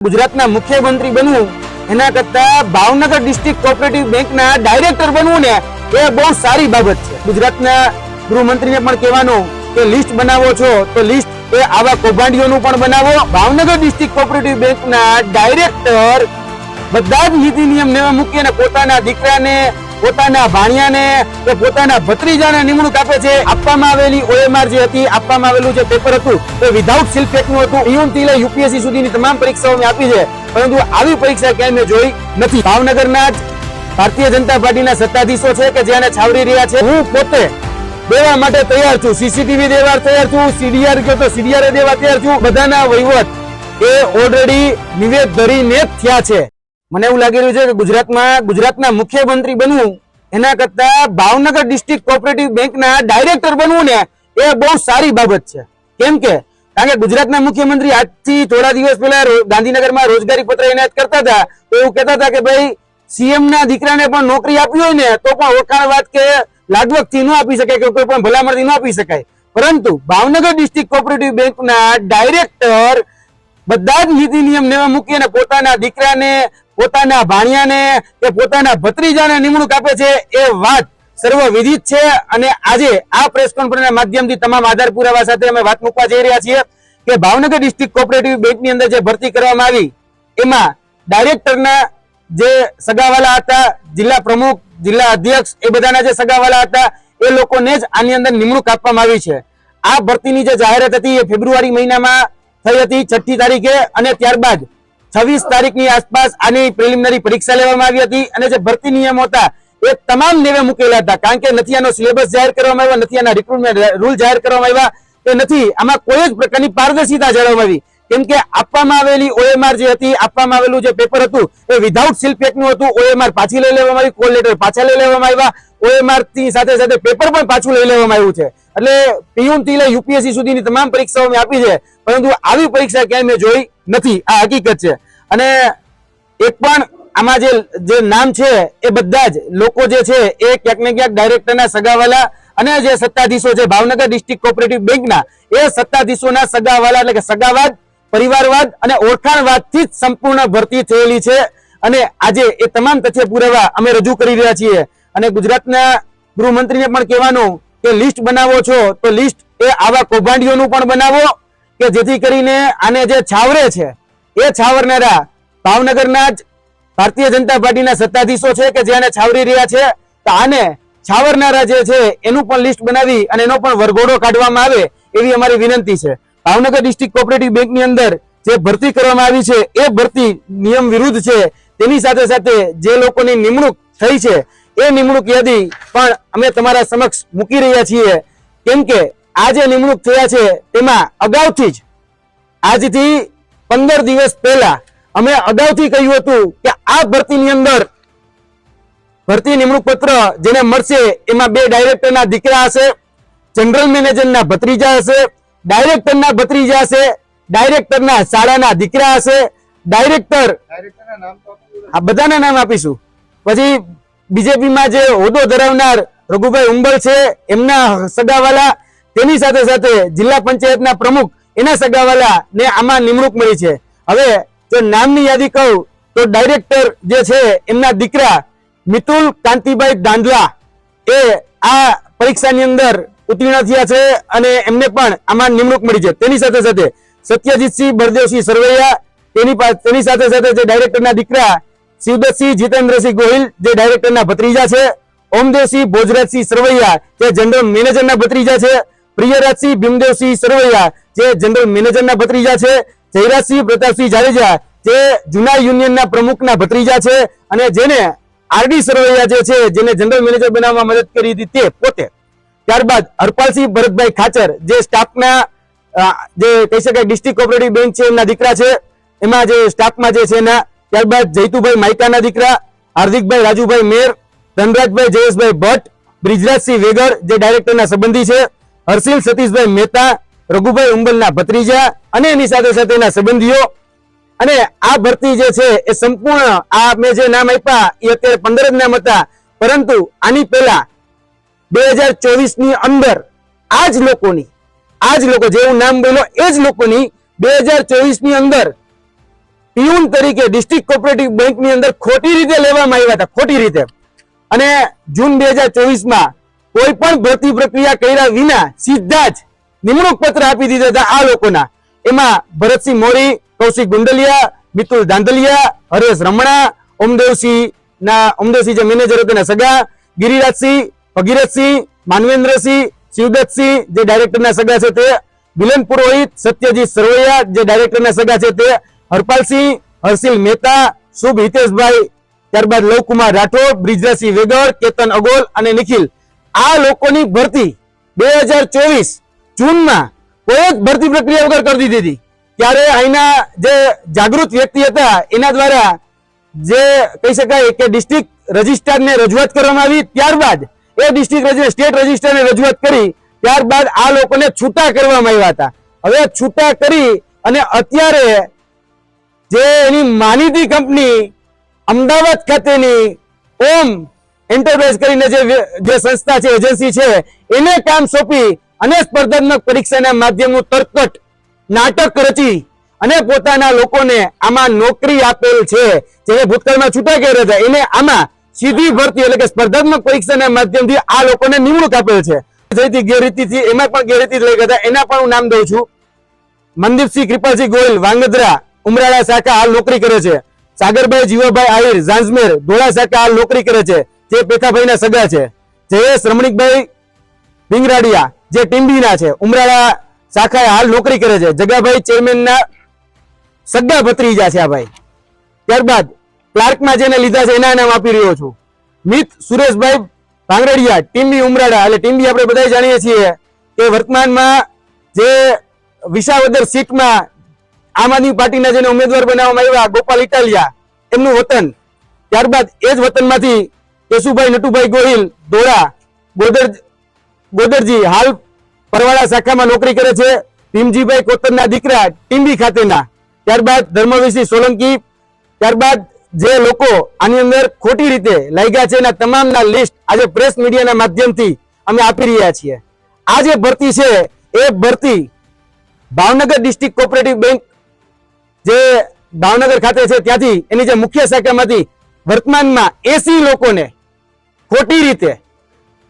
ગુજરાતના મુખ્યમંત્રી બનવું એના કરતા ભાવનગર ડિસ્ટ્રિક્ટ કોઓપરેટિવ બેંકના ડાયરેક્ટર બનવું ને એ બહુ સારી બાબત છે। ગુજરાતના ગૃહમંત્રીને પણ કહેવાનું કે લિસ્ટ બનાવો છો તો લિસ્ટ એ આવા કૌભાંડીઓનું પણ બનાવો। ભાવનગર ડિસ્ટ્રિક્ટ કોઓપરેટિવ બેંકના ડાયરેક્ટર બધા જ નીતિ નિયમ નેવા મૂકી અને પોતાના દીકરાને, પોતાના ભાણિયાને કે પોતાના ભત્રીજાને નિમણૂક આપે છે। આપવામાં આવેલી OMR જે હતી, આપવામાં આવેલું જે પેપર હતું એ વિધાઉટ સીલ પેકનું હતું। પીયુનથી લઈ UPSC સુધીની તમામ પરીક્ષાઓ મેં આપી છે, પરંતુ આવી પરીક્ષા ક્યાંય મેં જોઈ નથી। ભાવનગરના જ ભારતીય જનતા પાર્ટીના સત્તાધીશો છે કે જેને છાવરી રહ્યા છે। હું પોતે દેવા માટે તૈયાર છું, CCTV દેવા તૈયાર છું, CDR કહો તો CDR દેવા તૈયાર છું। બધાના વહીવટ એ ઓલરેડી નિવેદ ધરીને જ થયા છે। મને એવું લાગી રહ્યું છે કે ગુજરાતના મુખ્યમંત્રી બનવું એના કરતા ભાવનગર ડિસ્ટ્રિક્ટ કોઓપરેટિવ બેંકના ડાયરેક્ટર બનવું ને એ બહુ સારી બાબત છે। કેમ કે કારણ કે ગુજરાતના મુખ્યમંત્રી આજથી થોડા દિવસ પહેલા ગાંધીનગરમાં રોજગારી પત્ર એનાયત કરતા હતા, તો એવું કહેતા હતા કે ભાઈ CM ના દીકરાને પણ નોકરી આપી હોય ને તો પણ ઓળખાણ વાત કે લાગવગથી ન આપી શકાય કે કોઈ પણ ભલામણથી ન આપી શકાય, પરંતુ ભાવનગર ડિસ્ટ્રિક્ટ કોઓપરેટિવ બેંકના ડાયરેક્ટર બધા જ નીતિ નિયમ નેવા મૂકી અને પોતાના દીકરાને, પોતાના ભાણિયાને કે પોતાના ભત્રીજાને નિમણૂક આપે છે એ વાત સર્વ વિદિત છે। અને આજે આ પ્રેસ કોન્ફરન્સના માધ્યમથી તમામ આધાર પુરાવા સાથે અમે વાત મૂકવા જઈ રહ્યા છીએ કે ભાવનગર ડિસ્ટ્રિક્ટ કોઓપરેટિવ બેંકની અંદર જે ભરતી કરવામાં આવી એમાં ડાયરેક્ટરના જે સગાવાલા હતા, જિલ્લા પ્રમુખ, જિલ્લા અધ્યક્ષ, એ બધાના જે સગાવાલા હતા એ લોકોને જ આની અંદર નિમણૂક આપવામાં આવી છે। આ ભરતીની જે જાહેરાત હતી એ ફેબ્રુઆરી મહિનામાં થઈ હતી 6મી તારીખે, અને ત્યારબાદ 26 તારીખની આસપાસ આની પ્રિલિમિનરી પરીક્ષા લેવામાં આવી હતી। અને જે ભરતી નિયમો હતા એ તમામ નેવે મૂકેલા હતા, કારણ કે નથી આનો સિલેબસ જાહેર કરવામાં આવ્યો, નથી આના રિક્રુટમેન્ટ રૂલ જાહેર કરવામાં આવ્યા, કે નથી આમાં કોઈ જ પ્રકારની પારદર્શિતા જાળવવામાં આવી। કેમ કે આપવામાં આવેલી OMR જે હતી, આપવામાં આવેલું જે પેપર હતું એ વિધાઉટ સીલ પેકનું હતું। OMR પાછી લઈ લેવામાં આવી, કોલ લેટર પાછા લઈ લેવામાં આવ્યા, OMR થી સાથે સાથે પેપર પણ પાછું લઈ લેવામાં આવ્યું છે। એટલે પીયુનથી લઈ UPSC સુધીની તમામ પરીક્ષાઓ મેં આપી છે, પરંતુ આવી પરીક્ષા ક્યાંય મેં જોઈ નથી, આ હકીકત છે। અને એક પણ આમાં જે નામ છે એ બધા જ લોકો જે છે એ ક્યાંક ને ક્યાંક ડાયરેક્ટરના સગાવાલા અને જે સત્તાધીશો છે ભાવનગર ડિસ્ટ્રિક્ટ કોઓપરેટિવ બેંકના, એ સત્તાધીશોના સગાવાલા એટલે કે સગાવાદ, પરિવારવાદ અને ઓળખાણવાદથી જ સંપૂર્ણ ભરતી થયેલી છે। અને આજે એ તમામ તથ્ય પુરાવા અમે રજૂ કરી રહ્યા છીએ। અને ગુજરાતના ગૃહમંત્રીને પણ કહેવાનું કે લિસ્ટ બનાવો છો તો લિસ્ટ એ આવા કૌભાંડીઓનું પણ બનાવો કે જેથી કરીને આને જે છાવરે છે એ છાવરનારા ભાવનગરના જ ભારતીય જનતા પાર્ટીના સત્તાધીશો છે કે જેને છાવરી રહ્યા છે, તો આને છાવરનારા જે છે એનું પણ લિસ્ટ બનાવી અને એનો પણ વરઘોડો કાઢવામાં આવે એવી અમારી વિનંતી છે। ભાવનગર ડિસ્ટ્રિક્ટ કોઓપરેટિવ બેંકની અંદર જે ભરતી કરવામાં આવી છે એ ભરતી નિયમ વિરુદ્ધ છે। તેની સાથે સાથે જે લોકોની નિમણૂક થઈ છે એ નિમણૂક યાદી પણ અમે તમારા સમક્ષ મૂકી રહ્યા છીએ। કેમ કે આ જે નિમણૂક થયા છે તેમાં અગાઉથી જ આજથી 15 દિવસ પહેલા અમે અગાઉથી કહ્યું હતું કે આ ભરતીની અંદર ભરતી નિમણૂક પત્ર જેને મળશે એમાં 2 ડાયરેક્ટરના દીકરા હશે, જનરલ મેનેજરના ભત્રીજા હશે, ડાયરેક્ટરના ભત્રીજા હશે, ડાયરેક્ટરના શાળાના દીકરા હશે, ડાયરેક્ટરના નામ આ બધાના નામ આપીશું। પછી બીજેપીમાં જે હોદ્દો ધરાવનાર રઘુભાઈ ઉંબલ છે એમના સગાવાલા, તેની સાથે સાથે જિલ્લા પંચાયતના પ્રમુખ એના સગાવાલા ને આમાં નિમણૂક મળી છે। હવે જો નામની યાદી કહું તો ડાયરેક્ટર જે છે એમના દીકરા મિતુલ કાંતિભાઈ દાંડલા એ આ પરીક્ષાની અંદર ઉત્તીર્ણ થયા છે અને એમને પણ આમાં નિમણૂક મળી છે। તેની સાથે સાથે સત્યજીતસિંહ બળદેવસિંહ સરવૈયા, તેની સાથે સાથે જે ડાયરેક્ટરના દીકરા શિવદત્તસિંહ જીતેન્દ્રસિંહ ગોહિલ જે ડાયરેક્ટરના ભત્રીજા છે, ઓમદેવસિંહ ભોજરાજસિંહ સરવૈયા જે જનરલ મેનેજરના ભત્રીજા છે, પ્રિયરાજસિંહ ભીમદેવસિંહ સરવૈયા જે જનરલ મેનેજરના ભત્રીજા છે, જયરાજસિંહ પ્રતાપસિંહ જાડેજા જે જૂના યુનિયનના પ્રમુખના ભત્રીજા છે, અને જેને RD સરવૈયા જે છે જેને જનરલ મેનેજર બનાવવામાં મદદ કરી હતી તે પોતે। ત્યારબાદ હરપાલસિંહ ભરતભાઈ ખાચર જે સ્ટાફના જે કહી શકાય ડિસ્ટ્રિક્ટ કોઓપરેટિવ બેંક છે એમના દીકરા છે, એમાં જે સ્ટાફમાં જે છે એના। ત્યારબાદ જયતુભાઈ માયકાના દીકરા હાર્દિકભાઈ રાજુભાઈ મેર, ધનરાજભાઈ જયેશભાઈ ભટ્ટ, બ્રિજરાજસિંહ વેગર જે ડાયરેક્ટરના સંબંધી છે, હર્ષિલ સતીશભાઈ મહેતા, રઘુભાઈ ઉંબલના ભત્રીજા અને એની સાથે સાથે એના સંબંધીઓ। અને આ ભરતી જે છે એ સંપૂર્ણ આ મેં જે નામ આપ્યા એ અત્યારે 15 જ નામ હતા, પરંતુ આની પહેલા 2024ની અંદર આ જ લોકો જે હું નામ બોલ્યો એ જ લોકોની 2024ની અંદર પિયુન તરીકે ડિસ્ટ્રિક્ટ કોઓપરેટિવ બેંકની અંદર ખોટી રીતે લેવામાં આવ્યા હતા, ખોટી રીતે. અને જૂન 2024માં કોઈ પણ ભરતી પ્રક્રિયા કર્યા વિના સીધા જ નિમણૂક પત્ર આપી દીધા હતા આ લોકોના. એમાં ભરતસિંહ મોરી, કૌશિક ગુંડલિયા, મિતુલ ધાંધલિયા, હરેશ રમણા, ઓમદેવસિંહ જે મેનેજર હતા એના સગા, ગિરિરાજસિંહ, ભગીરથસિંહ, માનવેન્દ્રસિંહ, શિવદત્તસિંહ જે ડાયરેક્ટરના સગા છે તે, બિલન પુરોહિત, સત્યજીત સરવૈયા જે ડાયરેક્ટરના સગા છે તે, હરપાલસિંહ, હર્ષિલ મહેતા, શુભ હિતેશભાઈ, ત્યારબાદ લવકુમાર રાઠોડ, બ્રિજરાજસિંહ વેગડ, કેતન અગોલ અને નિખિલ. આ લોકોની ભરતી 2024 જૂનમાં કોઈ જ ભરતી પ્રક્રિયા વગર કરી દીધી હતી. ત્યારે અહીંના જે જાગૃત વ્યક્તિ હતા એના દ્વારા જે કહી શકાય કે ડિસ્ટ્રિક્ટ રજિસ્ટ્રારને રજૂઆત કરવામાં આવી, ત્યારબાદ એ ડિસ્ટ્રિક્ટ સ્ટેટ રજિસ્ટ્રારને રજૂઆત કરી, ત્યારબાદ આ લોકોને છૂટા કરવામાં આવ્યા હતા. હવે છૂટા કરી અને અત્યારે જે એની માનીતી કંપની અમદાવાદ ખાતેની ઓમ એન્ટરપ્રાઇઝ કરીને જે સંસ્થા છે, એજન્સી છે, એને કામ સોંપી અને સ્પર્ધાત્મક પરીક્ષાના માધ્યમનું તરકટ નાટક રચી અને પોતાના લોકોને આમાં નોકરી આપેલ છે. જે ભૂતકાળમાં છૂટા કર્યા હતા એને આમાં સીધી ભરતી એટલે કે સ્પર્ધાત્મક પરીક્ષાના માધ્યમથી આ લોકોને નિમણૂક આપેલ છે. જેથી ગેરરીતિથી એમાં પણ ગેરરીતિ લઈ ગયા હતા, એના પણ હું નામ દઉં છું. મનદીપસિંહ કૃપાલસિંહ ગોયલ, વાંગધ્રા ઉમરાળા શાખા હાલ નોકરી કરે છે. સાગરભાઈ જીવાભાઈ આહિર, ઝાંઝમેર ધોળા શાખા હાલ નોકરી કરે છે, જે પેથાભાઈના સગા છે. જયેશ રમણીકભાઈ ભીંગરાડિયા જે ટીમ્બીના છે, ઉમરાળા શાખાએ હાલ નોકરી કરે છે. જગાભાઈ ચેરમેનના સગા ભત્રીજા છે આ ભાઈ. ત્યારબાદ ક્લાર્કમાં જેને લીધા છે એના નામ આપી રહ્યો છું. મિત સુરેશભાઈ ભાંગરડિયા, ટીમ્બી ઉમરાળા. એટલે ટીમ્બી આપણે બધા જાણીએ છીએ કે વર્તમાનમાં જે વિસાવદર સીટમાં આમ આદમી પાર્ટીના જેને ઉમેદવાર બનાવવામાં આવ્યા ગોપાલ ઇટાલિયા, એમનું વતન. ત્યારબાદ એ જ વતનમાંથી કેશુભાઈ નટુભાઈ ગોહિલ ધોળા ગોદરજી હાલ પરવાળા શાખામાં નોકરી કરે છે. ભીમજીભાઈ કોતરના દીકરા ટીમ્બી ખાતેના. ત્યારબાદ ધર્મવીરસિંહ સોલંકી. ત્યારબાદ જે લોકો આની અંદર ખોટી રીતે લાગ્યા છે એના તમામના લિસ્ટ આજે પ્રેસ મીડિયાના માધ્યમથી અમે આપી રહ્યા છીએ. આ જે ભરતી છે એ ભરતી ભાવનગર ડિસ્ટ્રિક્ટ કોઓપરેટિવ બેંક જે ભાવનગર ખાતે છે ત્યાંથી એની જે મુખ્ય શાખામાંથી વર્તમાનમાં 80 લોકોને ખોટી રીતે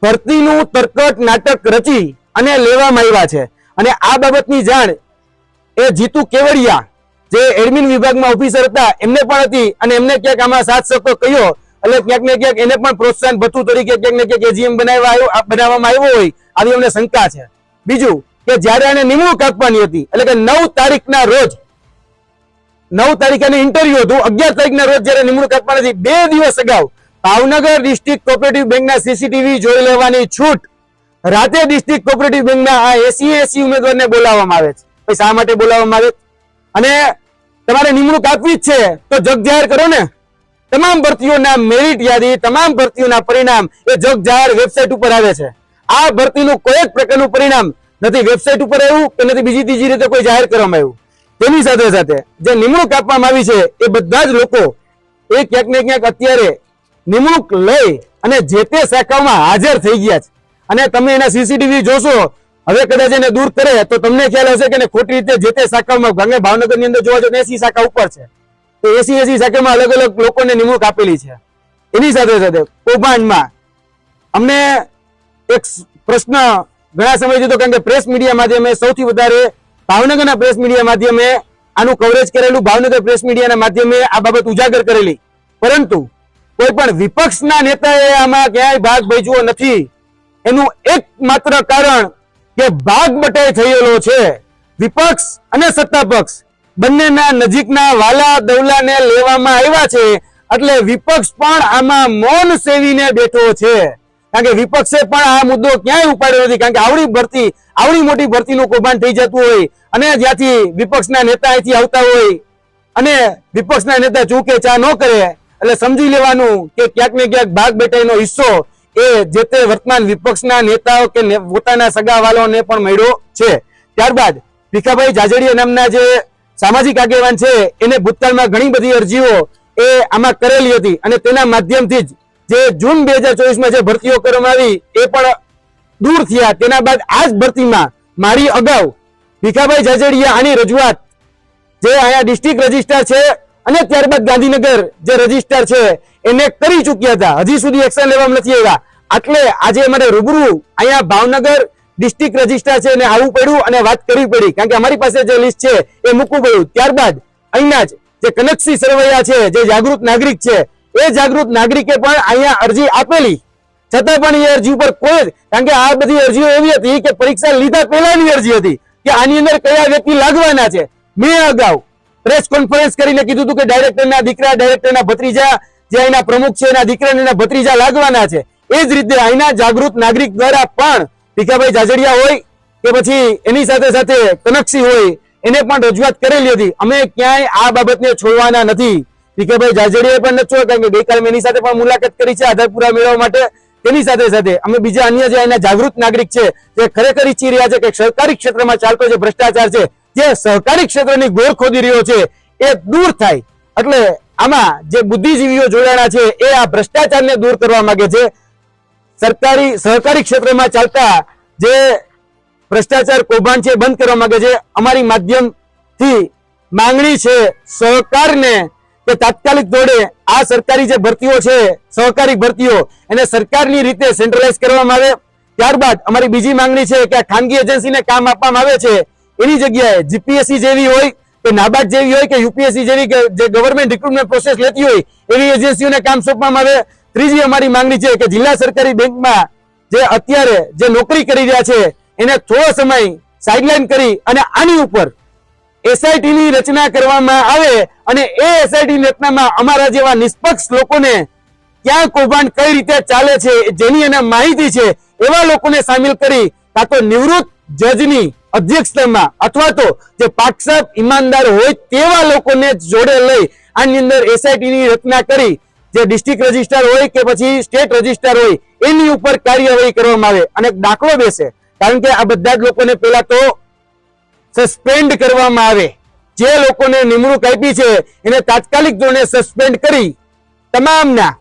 ભરતીનું તરકટ નાટક રચી અને લેવામાં આવ્યા છે. અને આ બાબતની જાણ એ જીતુ કેવડિયા જે એડમિન વિભાગમાં ઓફિસર હતા એમને પણ હતી અને એમને ક્યાંક આમાં સાથ સહકાર કહ્યો એટલે ક્યાંક ને ક્યાંક એને પણ પ્રોત્સાહન ભથ્થું તરીકે ક્યાંક ને ક્યાંક એજીએમ બનાવવામાં આવ્યો હોય આવી અમને શંકા છે. બીજું કે જ્યારે એને નિમણૂક આપવાની હતી એટલે કે 9 તારીખના રોજ 9 તારીખે ઇન્ટરવ્યુ હતું, 11 તારીખના રોજ જ્યારે નિમણૂક આપવાની હતી 2 દિવસ અગાઉ ભાવનગર ડિસ્ટ્રિક્ટ કોઓપરેટિવ બેંકના સીસીટીવી જોઈ લેવાની છૂટ રાતે ડિસ્ટ્રિક્ટ કોઓપરેટિવ બેંકના આ 80 ઉમેદવારને બોલાવવામાં આવે છે. પછી શા માટે બોલાવવામાં આવે? અને તમારે નિમણૂક આપવી જ છે તો જગ જાહેર કરો ને. તમામ ભરતીઓના મેરિટ યાદી, તમામ ભરતીઓના પરિણામ એ જગ જાહેર વેબસાઇટ ઉપર આવે છે. આ ભરતીનું કોઈ જ પ્રકારનું પરિણામ નથી વેબસાઇટ ઉપર આવ્યું કે નથી બીજી ત્રીજી રીતે કોઈ જાહેર કરવામાં આવ્યું. તેની સાથે સાથે જે નિમણૂક આપવામાં આવી છે એ બધા જ લોકો એ ક્યાંક ને ક્યાંક અત્યારે નિમણૂક લઈ અને જે તે શાખાઓમાં હાજર થઈ ગયા છે. અને તમે એના સીસીટીવી જોશો, હવે કદાચ એને દૂર કરે તો તમને ખ્યાલ હશે કે ખોટી રીતે જે તે શાખામાં ભાવનગરની અંદર જોવા જો 80 શાખા ઉપર છે તો 80 શાખામાં અલગ અલગ લોકોને નિમણૂક આપેલી છે. એની સાથે સાથે કૌભાંડમાં અમને એક પ્રશ્ન ઘણા સમયથી હતો કારણ કે પ્રેસ મીડિયા માધ્યમે સૌથી વધારે ભાવનગરના પ્રેસ મીડિયા માધ્યમે આનું કવરેજ કરેલું, ભાવનગર પ્રેસ મીડિયાના માધ્યમે આ બાબત ઉજાગર કરેલી, પરંતુ કોઈ પણ વિપક્ષના નેતાએ આમાં ક્યાંય ભાગ ભજવો નથી. એનું એકમાત્ર કારણ કે ભાગ બટાઈ થયેલો છે. વિપક્ષ અને સત્તા પક્ષ બંનેના નજીકના વાલા દવલાને લેવામાં આવ્યા છે એટલે વિપક્ષ પણ આમાં મૌન સેવીને બેઠો છે. કારણ કે વિપક્ષે પણ આ મુદ્દો ક્યાંય ઉપાડ્યો નથી. કારણ કે આવડી મોટી ભરતીનું કૌભાંડ થઈ જતું હોય અને જ્યાંથી વિપક્ષના નેતા અહીંથી આવતા હોય અને વિપક્ષના નેતા ચૂકે ચા ન કરે એટલે સમજી લેવાનું કે ક્યાંક ને ક્યાંક ભાગ બેટાઈનો હિસ્સો એ જે તે વર્તમાન વિપક્ષના નેતાઓ કે પોતાના સગાવાલોને પણ મળ્યો છે. ત્યારબાદ ભીખાભાઈ જાજડીયા નામના જે સામાજિક આગેવાન છે એને ભૂતકાળમાં ઘણી બધી અરજીઓ એ આમાં કરેલી હતી અને તેના માધ્યમથી જ જે જૂન 2024માં જે ભરતીઓ કરવામાં આવી એ પણ દૂર થયા. તેના બાદ આ જ ભરતીમાં મારી અગાઉ ભીખાભાઈ જાજડીયા આની રજૂઆત જે અહીંયા ડિસ્ટ્રિક્ટ રજિસ્ટ્રાર છે અને ત્યારબાદ ગાંધીનગર જે રજિસ્ટર છે એને કરી ચૂક્યા હતા, હજી સુધી એક્શન લેવામાં નથી આવ્યા. એટલે આજે અમારે રૂબરૂ અહીંયા ભાવનગર ડિસ્ટ્રિક્ટ રજિસ્ટર છે એને આવવું પડ્યું અને વાત કરવી પડી, કારણ કે અમારી પાસે જે લિસ્ટ છે એ મૂકવું પડ્યું. ત્યારબાદ અહીંના જ જે કનકસિંહ સરવૈયા છે, જે જાગૃત નાગરિક છે, એ જાગૃત નાગરિકે પણ અહીંયા અરજી આપેલી, છતાં પણ એ અરજી ઉપર કોઈ, કારણ કે આ બધી અરજીઓ એવી હતી કે પરીક્ષા લીધા પહેલાની અરજી હતી કે આની અંદર કયા વ્યક્તિ લાગવાના છે. મેં અગાઉ પ્રેસ કોન્ફરન્સ કરીને કીધું હતું કે ડાયરેક્ટરના દીકરા, ડાયરેક્ટરના ભત્રીજા, જે અહીંના પ્રમુખ છે એના દીકરા અને એના ભત્રીજા લાગવાના છે. એ જ રીતે અહીંના જાગૃત નાગરિક દ્વારા પણ ભીખાભાઈ જાજડિયા હોય કે પછી એની સાથે સાથે કનકસિંહ હોય એને પણ રજૂઆત કરેલી હતી. અમે ક્યાંય આ બાબતને છોડવાના નથી. ભીખાભાઈ જાજડિયાએ પણ નથી છોડ્યા, કારણ કે ગઈકાલે મેં એની સાથે પણ મુલાકાત કરી છે આધાર પુરાવા મેળવવા માટે. તેની સાથે સાથે અમે બીજા અન્ય જે અહીંના જાગૃત નાગરિક છે જે ખરેખર ઈચ્છી રહ્યા છે કે સરકારી ક્ષેત્રમાં ચાલતો જે ભ્રષ્ટાચાર છે, જે સહકારી ક્ષેત્રની ગોળ ખોદી રહ્યો છે, એ દૂર થાય. એટલે આમાં જે બુદ્ધિજીવીઓ જોડાણા છે એ આ ભ્રષ્ટાચારને દૂર કરવા માંગે છે. સહકારી ક્ષેત્રમાં ચાલતા જે ભ્રષ્ટાચાર કૌભાંડ છે બંધ કરવા માંગે છે. અમારી માધ્યમથી માંગણી છે સહકારને કે તાત્કાલિક ધોરણે આ સરકારી જે ભરતીઓ છે, સહકારી ભરતીઓ, એને સરકારની રીતે સેન્ટ્રલાઇઝ કરવામાં આવે. ત્યારબાદ અમારી બીજી માંગણી છે કે આ ખાનગી એજન્સીને કામ આપવામાં આવે છે એની જગ્યાએ જીપીએસસી જેવી હોય કે નાબાર્ડ જેવી હોય કે યુપીએસસી જેવી કે જે ગવર્મેન્ટ રિક્રુટમેન્ટ પ્રોસેસ લેતી હોય એવી એજન્સીઓને કામ સોંપવામાં આવે. ત્રીજી અમારી માંગણી છે કે જિલ્લા સરકારી બેંકમાં જે અત્યારે જે નોકરી કરી રહ્યા છે એને થોડો સમય સાઇડલાઇન કરી અને આની ઉપર એસઆઈટી ની રચના કરવામાં આવે અને એ એસઆઈટી ની રચનામાં અમારા જેવા નિષ્પક્ષ લોકોને ક્યાં કૌભાંડ કઈ રીતે ચાલે છે જેની એને માહિતી છે એવા લોકોને સામેલ કરી કાં તો નિવૃત્ત જજની અધ્યક્ષતામાં અથવા તો જે પાકસાબ ઈમાનદાર હોય તેવા લોકોને જોડે લઈ આની અંદર એસઆઈટી ની રચના કરી જે ડિસ્ટ્રિક્ટ રજિસ્ટર હોય કે પછી સ્ટેટ રજિસ્ટર હોય એની ઉપર કાર્યવાહી કરવામાં આવે અને દાખલો બેસે. કારણ કે આ બધા જ લોકોને પહેલા તો સસ્પેન્ડ કરવામાં આવે. જે લોકોને નિમણૂક આપી છે એને તાત્કાલિક ધોરણે સસ્પેન્ડ કરી તમામના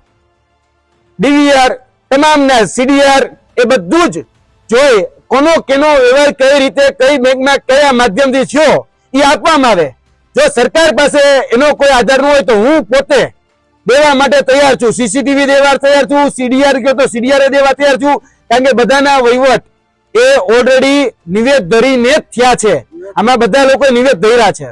ડીવીઆર, તમામના સીડીઆર એ બધું જ જોઈ કોનો કેનો વ્યવહાર કઈ રીતે કઈ બેંકમાં કયા માધ્યમથી થયો એ આપવામાં આવે. જો સરકાર પાસે એનો કોઈ આધાર ન હોય તો હું પોતે દેવા માટે તૈયાર છું. સીસીટીવી દેવા તૈયાર છું, સીડીઆર ગયો તો સીડીઆર દેવા તૈયાર છું, કારણ કે બધાના વહીવટ એ ઓલરેડી નિવેદ ધરીને જ થયા છે. આમાં બધા લોકો નિવેદ ધર્યા છે.